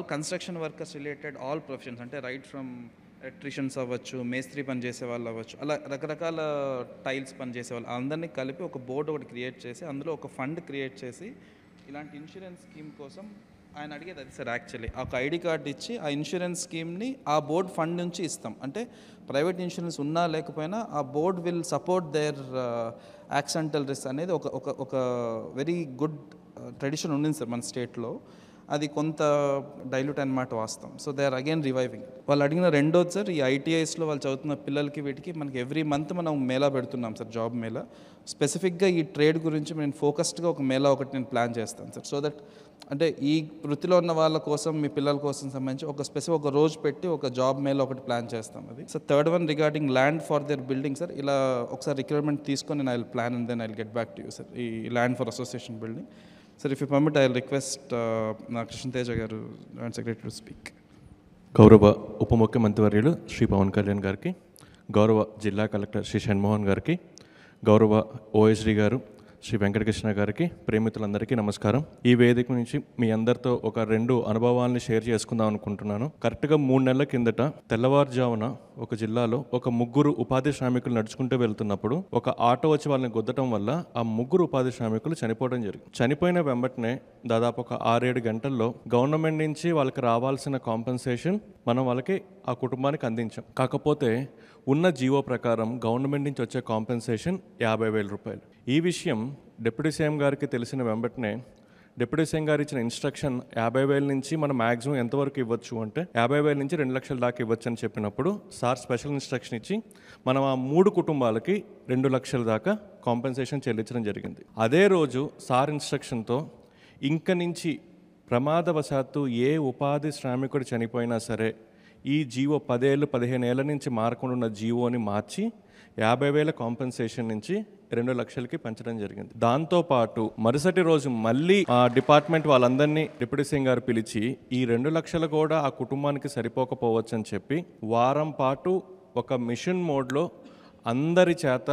All construction workers related all professions, అంటే right from electricians అవ్వచ్చు, మేస్త్రి పని చేసే వాళ్ళు అవ్వచ్చు, అలా రకరకాల టైల్స్ పని చేసే వాళ్ళు అందరినీ కలిపి ఒక బోర్డు ఒకటి క్రియేట్ చేసి అందులో ఒక ఫండ్ క్రియేట్ చేసి ఇలాంటి ఇన్సూరెన్స్ స్కీమ్ కోసం ఆయన అడిగేది అది సార్. యాక్చువల్లీ ఒక ఐడి కార్డు ఇచ్చి ఆ ఇన్సూరెన్స్ స్కీమ్ని ఆ బోర్డ్ ఫండ్ నుంచి ఇస్తాం. అంటే ప్రైవేట్ ఇన్సూరెన్స్ ఉన్నా లేకపోయినా ఆ board will support their accidental risk అనేది ఒక ఒక ఒక వెరీ గుడ్ ట్రెడిషన్ ఉండింది సార్ మన స్టేట్లో. అది కొంత డైల్యూట్ అనమాట వాస్తవం. So they are again reviving. వాళ్ళు అడిగిన రెండోది సార్, ఈ ఐటీఐస్లో వాళ్ళు చదువుతున్న పిల్లలకి వీటికి మనకి ఎవ్రీ మంత్ మనం మేళా పెడుతున్నాం సార్, జాబ్ మేళా. స్పెసిఫిక్గా ఈ ట్రేడ్ గురించి నేను ఫోకస్డ్గా ఒక మేళా ఒకటి నేను ప్లాన్ చేస్తాను సార్. సో దట్ అంటే ఈ వృత్తిలో ఉన్న వాళ్ళ కోసం, మీ పిల్లల కోసం సంబంధించి ఒక స్పెసిఫిక్ ఒక రోజు పెట్టి ఒక జాబ్ మేళా ఒకటి ప్లాన్ చేస్తాం. అది sir. Third one regarding land for their building sir. ఇలా ఒకసారి రిక్వైర్మెంట్ తీసుకొని నేను I will plan and then I will get back to you sir. ఈ land for association building sir. If you permit I will request నా కృష్ణతేజ గారు, joint secretary, to speak. గౌరవ ఉప ముఖ్యమంత్రివర్యులు శ్రీ పవన్ కళ్యాణ్ గారికి, గౌరవ జిల్లా కలెక్టర్ శ్రీ షణ్మోహన్ గారికి, గౌరవ ఓఎస్డీ గారు శ్రీ వెంకటకృష్ణ గారికి, ప్రేమితులందరికీ నమస్కారం. ఈ వేదిక నుంచి మీ అందరితో ఒక 2 అనుభవాల్ని షేర్ చేసుకుందాం అనుకుంటున్నాను. కరెక్ట్గా 3 నెలల కిందట తెల్లవారుజామున ఒక జిల్లాలో ఒక 3 ఉపాధి శ్రామికులు నడుచుకుంటూ వెళ్తున్నప్పుడు ఒక ఆటో వచ్చి వాళ్ళని గుద్దటం వల్ల ఆ 3 ఉపాధి శ్రామికులు చనిపోవడం జరిగింది. చనిపోయిన వెంబటనే దాదాపు ఒక 6-7 గంటల్లో గవర్నమెంట్ నుంచి వాళ్ళకి రావాల్సిన కాంపెన్సేషన్ మనం వాళ్ళకి ఆ కుటుంబానికి అందించాం. కాకపోతే ఉన్న జీవో ప్రకారం గవర్నమెంట్ నుంచి వచ్చే కాంపెన్సేషన్ 50,000 రూపాయలు. ఈ విషయం డిప్యూటీ సీఎం గారికి తెలిసిన వెంబటనే డిప్యూటీ సీఎం గారు ఇచ్చిన ఇన్స్ట్రక్షన్ 50,000 నుంచి మనం మ్యాక్సిమం ఎంతవరకు ఇవ్వచ్చు అంటే 50,000 నుంచి 2 లక్షల దాకా ఇవ్వచ్చు అని చెప్పినప్పుడు సార్ స్పెషల్ ఇన్స్ట్రక్షన్ ఇచ్చి మనం ఆ 3 కుటుంబాలకి 2 లక్షల దాకా కాంపెన్సేషన్ చెల్లించడం జరిగింది. అదే రోజు సార్ ఇన్స్ట్రక్షన్తో ఇంక నుంచి ప్రమాదవశాత్తు ఏ ఉపాధి శ్రామికుడు చనిపోయినా సరే ఈ జీవో 10 ఏళ్ళు 15 ఏళ్ళ నుంచి మారకుండా ఉన్న జీవోని మార్చి 50,000 కాంపెన్సేషన్ నుంచి 2 లక్షలకి పెంచడం జరిగింది. దాంతోపాటు మరుసటి రోజు మళ్ళీ ఆ డిపార్ట్మెంట్ వాళ్ళందరినీ డిప్యూటీ సీఎం గారు పిలిచి ఈ 2 లక్షలు కూడా ఆ కుటుంబానికి సరిపోకపోవచ్చు అని చెప్పి వారం పాటు ఒక మిషన్ మోడ్లో అందరి చేత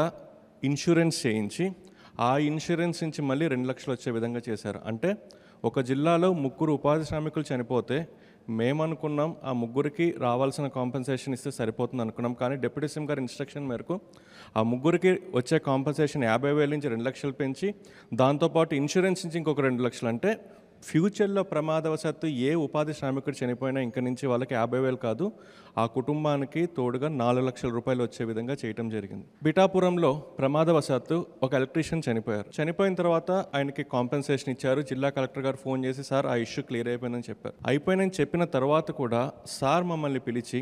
ఇన్సూరెన్స్ చేయించి ఆ ఇన్సూరెన్స్ నుంచి మళ్ళీ 2 లక్షలు వచ్చే విధంగా చేశారు. అంటే ఒక జిల్లాలో 3 ఉపాధి శ్రామికులు చనిపోతే మేమనుకున్నాం ఆ 3కి రావాల్సిన కాంపెన్సేషన్ ఇస్తే సరిపోతుంది అనుకున్నాం. కానీ డిప్యూటీ సీఎం గారి ఇన్స్ట్రక్షన్ మేరకు ఆ 3కి వచ్చే కాంపెన్సేషన్ 50,000 నుంచి 2 లక్షలు పెంచి దాంతోపాటు ఇన్సూరెన్స్ నుంచి ఇంకొక 2 లక్షలు. అంటే ఫ్యూచర్లో ప్రమాదవశాత్తు ఏ ఉపాధి శ్రామికుడు చనిపోయినా ఇంక నుంచి వాళ్ళకి 50,000 కాదు, ఆ కుటుంబానికి తోడుగా 4 లక్షల రూపాయలు వచ్చే విధంగా చేయడం జరిగింది. పిఠాపురంలో ప్రమాదవశాత్తు ఒక ఎలక్ట్రీషియన్ చనిపోయారు. చనిపోయిన తర్వాత ఆయనకి కాంపెన్సేషన్ ఇచ్చారు. జిల్లా కలెక్టర్ గారు ఫోన్ చేసి సార్ ఆ ఇష్యూ క్లియర్ అయిపోయిందని చెప్పారు. అయిపోయిందని చెప్పిన తర్వాత కూడా సార్ మమ్మల్ని పిలిచి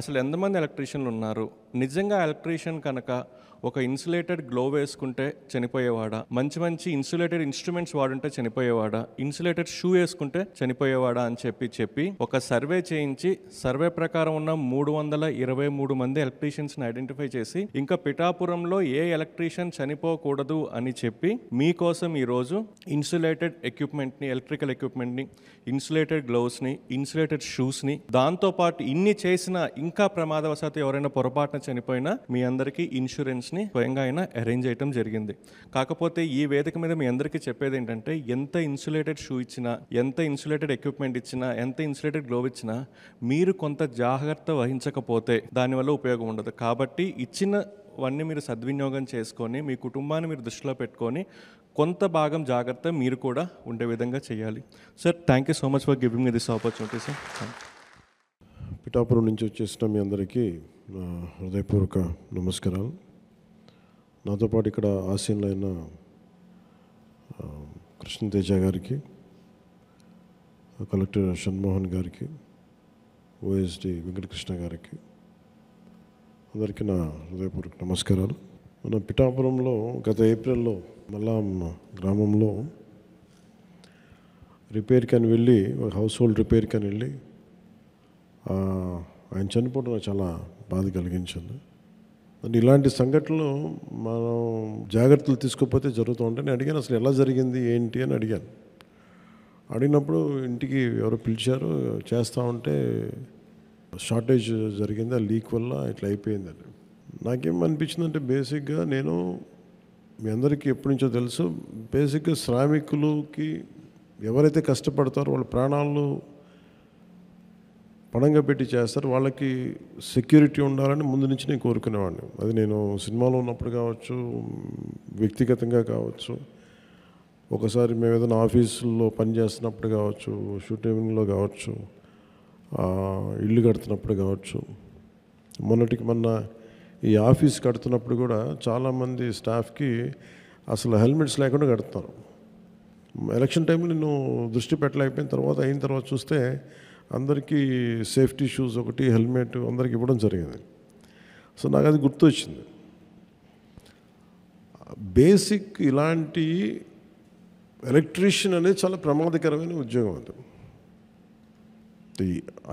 అసలు ఎంతమంది ఎలక్ట్రీషియన్లు ఉన్నారు, నిజంగా ఎలక్ట్రీషియన్ కనుక ఒక ఇన్సులేటెడ్ గ్లో వేసుకుంటే చనిపోయేవాడా, మంచి మంచి ఇన్సులేటెడ్ ఇన్స్ట్రుమెంట్స్ వాడుంటే చనిపోయేవాడా, ఇన్సులేటెడ్ షూ వేసుకుంటే చనిపోయేవాడా అని చెప్పి ఒక సర్వే చేయించి సర్వే ప్రకారం ఉన్న 323 మంది ఎలక్ట్రీషియన్స్ని ఐడెంటిఫై చేసి ఇంకా పిఠాపురంలో ఏ ఎలక్ట్రీషియన్ చనిపోకూడదు అని చెప్పి మీకోసం ఈరోజు ఇన్సులేటెడ్ ఎక్విప్మెంట్ని, ఎలక్ట్రికల్ ఎక్విప్మెంట్ని, ఇన్సులేటెడ్ గ్లోవ్స్ని, ఇన్సులేటెడ్ షూస్ని, దాంతోపాటు ఇన్ని చేసిన ఇంకా ప్రమాదవశాత్తు ఎవరైనా పొరపాటున చనిపోయినా మీ అందరికీ ఇన్సూరెన్స్ స్వయంగా ఆయన అరేంజ్ చేయడం జరిగింది. కాకపోతే ఈ వేదిక మీద మీ అందరికీ చెప్పేది ఏంటంటే ఎంత ఇన్సులేటెడ్ షూ ఇచ్చినా, ఎంత ఇన్సులేటెడ్ ఎక్విప్మెంట్ ఇచ్చినా, ఎంత ఇన్సులేటెడ్ గ్లోవ్ ఇచ్చినా మీరు కొంత జాగ్రత్త వహించకపోతే దానివల్ల ఉపయోగం ఉండదు. కాబట్టి ఇచ్చినవన్నీ మీరు సద్వినియోగం చేసుకొని మీ కుటుంబాన్ని మీరు దృష్టిలో పెట్టుకొని కొంత భాగం జాగ్రత్త మీరు కూడా ఉండే విధంగా చేయాలి. Sir, thank you so much for giving me this opportunity sir. Pithapuram నుంచి వచ్చేసిన మీ అందరికీ హృదయపూర్వక నమస్కారాలు. నాతో పాటు ఇక్కడ ఆసీనులైన కృష్ణతేజ గారికి, కలెక్టర్ షణ్మోహన్ గారికి, ఓఎస్డి వెంకటకృష్ణ గారికి అందరికీ నా హృదయపూర్వక నమస్కారాలు. మన పిఠాపురంలో గత ఏప్రిల్లో మల్లాం గ్రామంలో రిపేర్కి అని వెళ్ళి, హౌస్ హోల్డ్ రిపేర్కి అని వెళ్ళి ఆయన చనిపోవడం చాలా బాధ కలిగించింది. అంటే ఇలాంటి సంఘటనలు మనం జాగ్రత్తలు తీసుకోకపోతే జరుగుతూ ఉంటాయి. నేను అడిగాను అసలు ఎలా జరిగింది ఏంటి అని అడిగాను. అడిగినప్పుడు ఇంటికి ఎవరో పిలిచారు, చేస్తూ ఉంటే షార్టేజ్ జరిగింది, ఆ లీక్ వల్ల ఇట్లా అయిపోయిందని. నాకేమనిపించిందంటే బేసిక్గా నేను మీ అందరికీ ఎప్పటి నుంచో తెలుసు, బేసిక్గా శ్రామికులకి ఎవరైతే కష్టపడతారో వాళ్ళ ప్రాణాలు పణంగా పెట్టి చేస్తారు. వాళ్ళకి సెక్యూరిటీ ఉండాలని ముందు నుంచి నేను కోరుకునేవాడిని. అది నేను సినిమాలో ఉన్నప్పుడు కావచ్చు, వ్యక్తిగతంగా కావచ్చు, ఒకసారి మేము ఏదైనా ఆఫీసుల్లో పనిచేస్తున్నప్పుడు కావచ్చు, షూటింగ్లో కావచ్చు, ఇల్లు కడుతున్నప్పుడు కావచ్చు, మొన్న ఈ ఆఫీస్ కడుతున్నప్పుడు కూడా చాలామంది స్టాఫ్కి అసలు హెల్మెట్స్ లేకుండా కడుతున్నారు. ఎలక్షన్ టైంలో నేను దృష్టి పెట్టలేకపోయిన తర్వాత అయిన తర్వాత చూస్తే అందరికీ సేఫ్టీ షూస్ ఒకటి, హెల్మెట్ అందరికి ఇవ్వడం జరిగింది. సో నాకు అది గుర్తొచ్చింది. బేసిక్ ఇలాంటి ఎలక్ట్రీషియన్ అనేది చాలా ప్రమాదకరమైన ఉద్యోగం. అది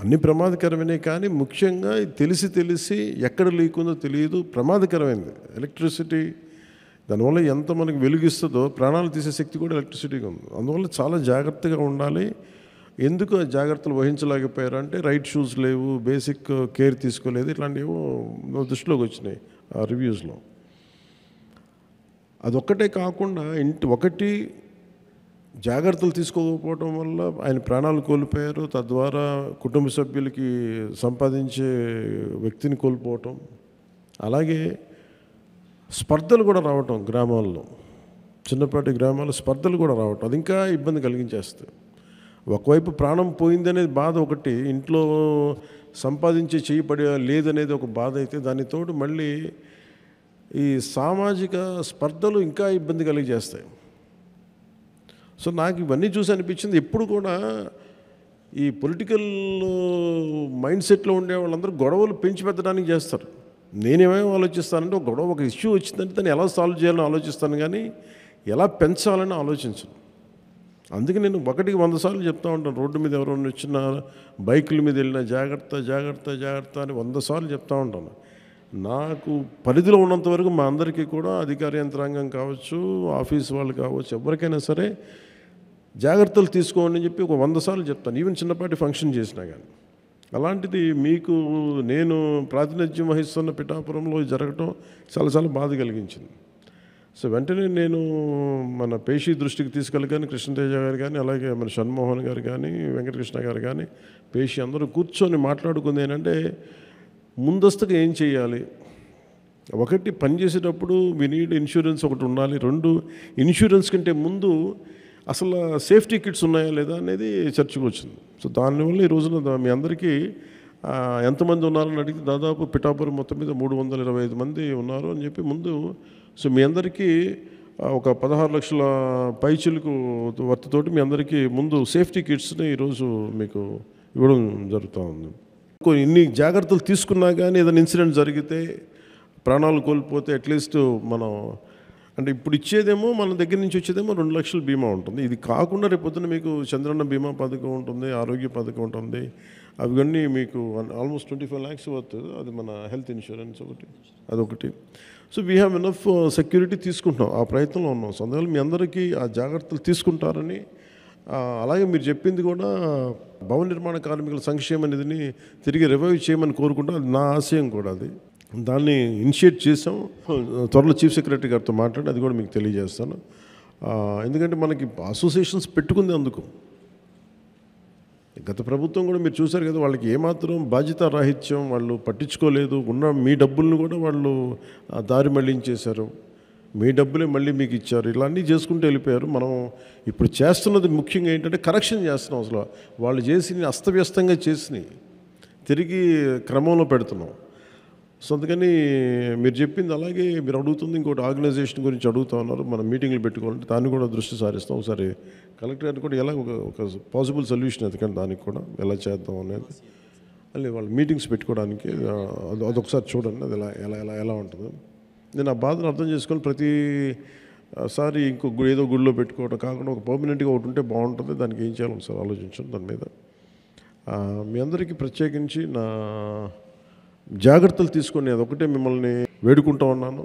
అన్ని ప్రమాదకరమైనవి, కానీ ముఖ్యంగా తెలిసి ఎక్కడ లీక్ ఉందో తెలియదు, ప్రమాదకరమైనది ఎలక్ట్రిసిటీ. దానివల్ల ఎంత మనకు వెలుగిస్తుందో ప్రాణాలు తీసే శక్తి కూడా ఎలక్ట్రిసిటీగా ఉంది. అందువల్ల చాలా జాగ్రత్తగా ఉండాలి. ఎందుకు ఆ జాగ్రత్తలు వహించలేకపోయారు అంటే రైట్ షూస్ లేవు, బేసిక్ కేర్ తీసుకోలేదు, ఇట్లాంటివి దృష్టిలోకి వచ్చినాయి ఆ రివ్యూస్లో. అదొక్కటే కాకుండా ఒకటి జాగ్రత్తలు తీసుకోకపోవడం వల్ల ఆయన ప్రాణాలు కోల్పోయారు, తద్వారా కుటుంబ సభ్యులకి సంపాదించే వ్యక్తిని కోల్పోవటం, అలాగే స్పర్ధలు కూడా రావటం, గ్రామాల్లో చిన్నపాటి గ్రామాల్లో స్పర్ధలు కూడా రావటం, అది ఇంకా ఇబ్బంది కలిగించేస్తుంది. ఒకవైపు ప్రాణం పోయిందనేది బాధ ఒకటి, ఇంట్లో సంపాదించే చేయబడి లేదనేది ఒక బాధ అయితే, దానికి తోడు మళ్ళీ ఈ సామాజిక స్పర్ధలు ఇంకా ఇబ్బంది కలిగజేస్తాయి. సో నాకు ఇవన్నీ చూసి అనిపించింది, ఎప్పుడు కూడా ఈ పొలిటికల్ మైండ్ సెట్లో ఉండే వాళ్ళందరూ గొడవలు పెంచి పెట్టడానికి చేస్తారు. నేనేమేమి ఆలోచిస్తానంటే ఒక గొడవ, ఒక ఇష్యూ వచ్చిందంటే దాన్ని ఎలా సాల్వ్ చేయాలని ఆలోచిస్తాను, కానీ ఎలా పెంచాలని ఆలోచించను. అందుకే నేను 100 సార్లు చెప్తూ ఉంటాను, రోడ్డు మీద ఎవరైనా వచ్చిన బైకుల మీద వెళ్ళినా జాగ్రత్త జాగ్రత్త జాగ్రత్త అని 100 సార్లు చెప్తూ ఉంటాను. నాకు పరిధిలో ఉన్నంత వరకు మా అందరికీ కూడా అధికార యంత్రాంగం కావచ్చు, ఆఫీస్ వాళ్ళు కావచ్చు, ఎవరికైనా సరే జాగ్రత్తలు తీసుకోండి అని చెప్పి ఒక 100 సార్లు చెప్తాను, ఈవెన్ చిన్నపాటి ఫంక్షన్ చేసినా కానీ. అలాంటిది మీకు నేను ప్రాతినిధ్యం వహిస్తున్న పిఠాపురంలో జరగటం చాలా బాధ కలిగించింది. సో వెంటనే నేను మన పేషి దృష్టికి తీసుకెళ్ళగానే కృష్ణతేజ గారు కానీ, అలాగే మన షణ్మోహన్ గారు కానీ, వెంకటకృష్ణ గారు కానీ, పేషి అందరూ కూర్చొని మాట్లాడుకుంది ఏంటంటే ముందస్తుగా ఏం చేయాలి. ఒకటి, పనిచేసేటప్పుడు వి నీడ్ ఇన్సూరెన్స్ ఒకటి ఉండాలి. 2, ఇన్సూరెన్స్ కంటే ముందు అసలు సేఫ్టీ కిట్స్ ఉన్నాయా లేదా అనేది చర్చకు వచ్చింది. సో దానివల్ల ఈ రోజున మీ అందరికీ ఎంతమంది ఉన్నారని అడిగితే దాదాపు పిఠాపురం మొత్తం మీద 325 మంది ఉన్నారు అని చెప్పి ముందు. సో మీ అందరికీ ఒక 16 లక్షల పైచిలకు వర్తతోటి మీ అందరికీ ముందు సేఫ్టీ కిట్స్ని ఈరోజు మీకు ఇవ్వడం జరుగుతూ ఉంది. ఇన్ని జాగ్రత్తలు తీసుకున్నా కానీ ఏదైనా ఇన్సిడెంట్ జరిగితే, ప్రాణాలు కోల్పోతే అట్లీస్ట్ మనం అంటే ఇప్పుడు ఇచ్చేదేమో మన దగ్గర నుంచి వచ్చేదేమో 2 లక్షల బీమా ఉంటుంది. ఇది కాకుండా రేపొద్దున మీకు చంద్రన్న బీమా పథకం ఉంటుంది, ఆరోగ్య పథకం ఉంటుంది, అవన్నీ మీకు ఆల్మోస్ట్ 25 lakhs వస్తుంది. అది మన హెల్త్ ఇన్సూరెన్స్ ఒకటి, అదొకటి. So we have enough security తీసుకుంటున్నాం, ఆ ప్రయత్నంలో ఉన్నాం. సో అందువల్ల మీ అందరికీ ఆ జాగ్రత్తలు తీసుకుంటారని, అలాగే మీరు చెప్పింది కూడా భవన నిర్మాణ కార్మికుల సంక్షేమ నిధిని తిరిగి రివైవ్ చేయమని కోరుకుంటాం. అది నా ఆశయం కూడా. అది దాన్ని ఇనిషియేట్ చేసాం. త్వరలో చీఫ్ సెక్రటరీ గారితో మాట్లాడి అది కూడా మీకు తెలియజేస్తాను. ఎందుకంటే మనకి అసోసియేషన్స్ పెట్టుకుంది అందుకు. గత ప్రభుత్వం కూడా మీరు చూశారు కదా, వాళ్ళకి ఏమాత్రం బాధ్యత రాహిత్యం, వాళ్ళు పట్టించుకోలేదు. ఉన్న మీ డబ్బులను కూడా వాళ్ళు దారి మళ్లించేశారు, మీ డబ్బులే మళ్ళీ మీకు ఇచ్చారు, ఇలా అన్నీ చేసుకుంటూ వెళ్ళిపోయారు. మనం ఇప్పుడు చేస్తున్నది ముఖ్యంగా ఏంటంటే కరెక్షన్ చేస్తున్నాం. అసలు వాళ్ళు చేసి అస్తవ్యస్తంగా చేసి తిరిగి క్రమంలో పెడుతున్నాం. సో అందుకని మీరు చెప్పింది, అలాగే మీరు అడుగుతుంది ఇంకోటి ఆర్గనైజేషన్ గురించి అడుగుతూ ఉన్నారు. మనం మీటింగ్లు పెట్టుకోవాలంటే దాన్ని కూడా దృష్టి సారిస్తాం. ఒకసారి కలెక్టర్ గారిని కూడా ఎలా ఒక పాసిబుల్ సొల్యూషన్ ఎందుకంటే దానికి కూడా ఎలా చేద్దాం అనేది, అలా వాళ్ళు మీటింగ్స్ పెట్టుకోవడానికి అదొకసారి చూడండి, అది ఎలా ఉంటుందో. నేను ఆ బాధను అర్థం చేసుకొని ప్రతిసారి ఏదో గుడిలో పెట్టుకోవడం కాకుండా ఒక పర్మనెంట్గా ఒకటి ఉంటే బాగుంటుంది. దానికి ఏం చేయాలి ఒకసారి ఆలోచించండి దాని మీద. మీ అందరికీ ప్రత్యేకించి నా జాగ్రత్తలు తీసుకొని అదొకటే మిమ్మల్ని వేడుకుంటూ ఉన్నాను.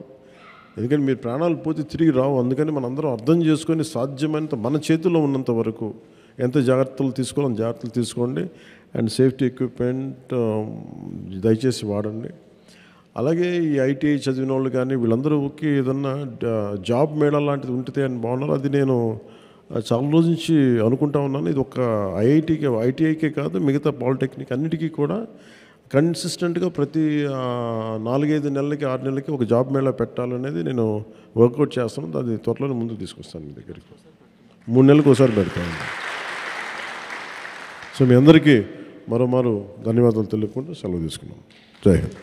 ఎందుకంటే మీరు ప్రాణాలు పోతే తిరిగి రావు. అందుకని మనందరం అర్థం చేసుకొని సాధ్యమైనంత మన చేతిలో ఉన్నంత వరకు ఎంత జాగ్రత్తలు తీసుకోవాలని జాగ్రత్తలు తీసుకోండి. అండ్ సేఫ్టీ ఎక్విప్మెంట్ దయచేసి వాడండి. అలాగే ఈ ఐటీఐ చదివిన వాళ్ళు కానీ వీళ్ళందరూకి ఏదన్నా జాబ్ మేళా లాంటిది ఉంటుంది అని బాగున్నారు. అది నేను చాలా రోజు నుంచి అనుకుంటా ఉన్నాను. ఇది ఒక ఐటీఐకే కాదు, మిగతా పాలిటెక్నిక్ అన్నిటికీ కూడా కన్సిస్టెంట్గా ప్రతి 4-5 నెలలకి 6 నెలలకి ఒక జాబ్ మేళా పెట్టాలనేది నేను వర్కౌట్ చేస్తాను. అది త్వరలోనే ముందుకు తీసుకొస్తాను మీ దగ్గరికి. 3 నెలలకు ఒకసారి పెడతాను. సో మీ అందరికీ మరోమారు ధన్యవాదాలు తెలుపుకుంటూ సెలవు తీసుకున్నాం. జై హింద్.